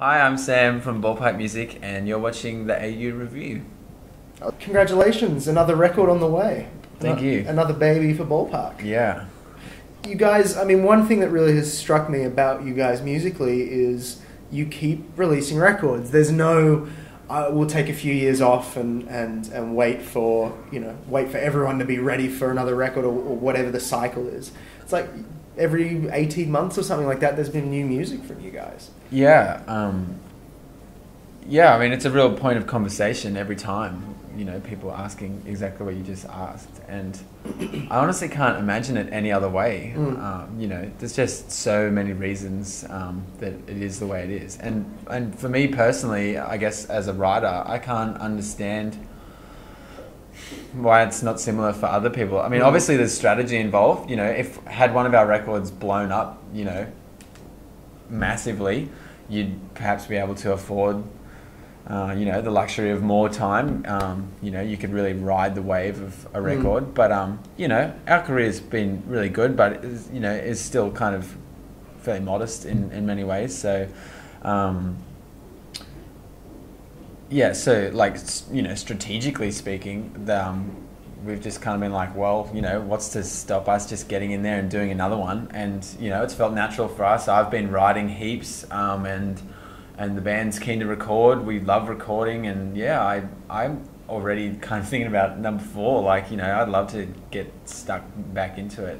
Hi, I'm Sam from Ballpipe Music, and you're watching the AU Review. Congratulations, another record on the way. Thank you. Another baby for Ballpark. Yeah. You guys, I mean, one thing that really has struck me about you guys musically is you keep releasing records. There's no, we'll take a few years off and wait for, wait for everyone to be ready for another record or whatever the cycle is. It's like every 18 months or something like that, there's been new music from you guys. Yeah. I mean, it's a real point of conversation every time, people asking exactly what you just asked. And I honestly can't imagine it any other way. There's just so many reasons that it is the way it is. And for me personally, I guess as a writer, I can't understand why it's not similar for other people. I mean, obviously there's strategy involved. If had one of our records blown up, massively, you'd perhaps be able to afford the luxury of more time. You could really ride the wave of a record. But our career's been really good, but is still kind of fairly modest in many ways. So strategically speaking, we've just kind of been like, well, what's to stop us just getting in there and doing another one? And, it's felt natural for us. I've been writing heaps, and the band's keen to record. We love recording, and I'm already kind of thinking about number 4. Like, I'd love to get stuck back into it.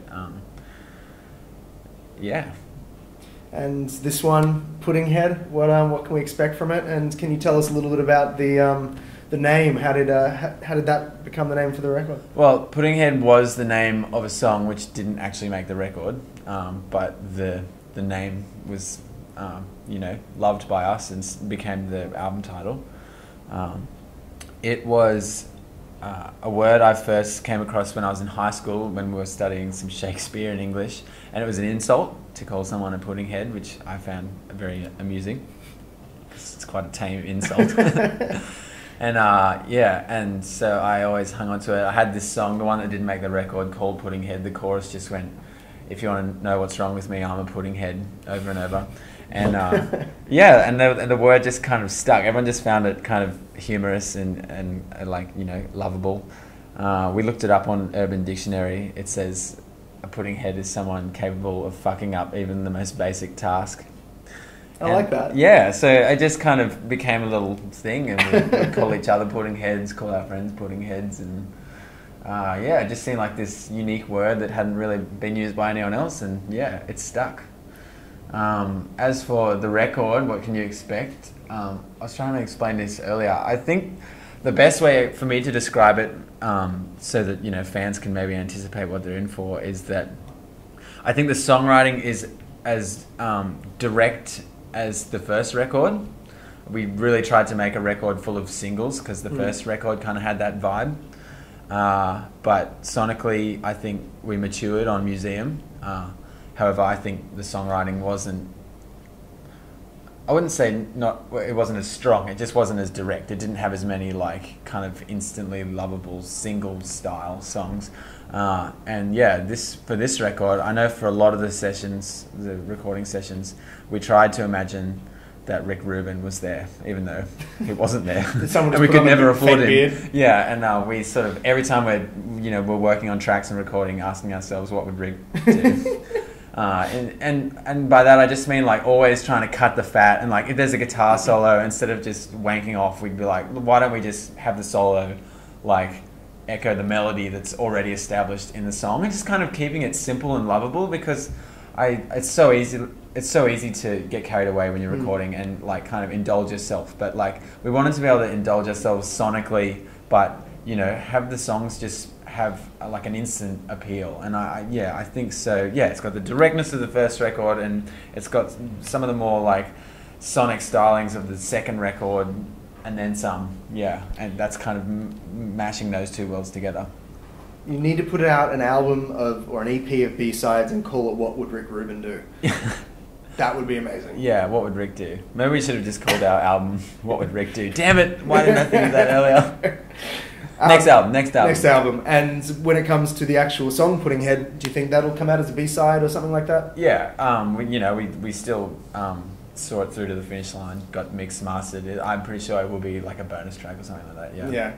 And this one, Puddinghead, what can we expect from it? And can you tell us a little bit about the name? How did that become the name for the record? Well, Puddinghead was the name of a song which didn't actually make the record, but the name was loved by us and became the album title. It was a word I first came across when I was in high school when we were studying some Shakespeare in English, and it was an insult to call someone a pudding head, which I found very amusing. It's quite a tame insult. And so I always hung on to it. I had this song, the one that didn't make the record, called Puddinghead. The chorus just went, "If you want to know what's wrong with me, I'm a pudding head," over and over. And and the word just kind of stuck. Everyone just found it kind of humorous and lovable. We looked it up on Urban Dictionary. It says a pudding head is someone capable of fucking up even the most basic task. I like that. Yeah, so it just kind of became a little thing, and we'd call each other pudding heads, call our friends pudding heads, and it just seemed like this unique word that hadn't really been used by anyone else, and it stuck. As for the record, what can you expect? I was trying to explain this earlier. I think the best way for me to describe it, so that fans can maybe anticipate what they're in for, is that I think the songwriting is as direct as the first record. We really tried to make a record full of singles because the first record kind of had that vibe. But sonically, I think we matured on Museum. However, I think the songwriting wasn't, I wouldn't say it wasn't as strong, it just wasn't as direct. It didn't have as many kind of instantly lovable single style songs. For this record, I know for a lot of the sessions, the recording sessions, we tried to imagine that Rick Rubin was there, even though he wasn't there, and we could never afford him. Beard. Yeah, and we sort of every time we're working on tracks and recording, asking ourselves what would Rick do. And by that I just mean always trying to cut the fat, and if there's a guitar solo, instead of just wanking off, we'd be like, why don't we just have the solo echo the melody that's already established in the song, and just kind of keeping it simple and lovable, because it's so easy to get carried away when you're recording and kind of indulge yourself, but we wanted to be able to indulge ourselves sonically, but have the songs just have an instant appeal. And I think so. It's got the directness of the first record, and it's got some of the more sonic stylings of the second record, and then some. And that's kind of mashing those two worlds together. You need to put out an album or an EP of B-sides and call it "What Would Rick Rubin Do?" That would be amazing. Yeah, what would Rick do? Maybe we should have just called our album "What Would Rick Do?" Damn it! Why didn't I think of that earlier? Next album. And when it comes to the actual song Puddinghead, do you think that'll come out as a B-side or something like that? Yeah, we still saw it through to the finish line, got mixed, mastered. I'm pretty sure it will be like a bonus track or something like that. Yeah. Yeah.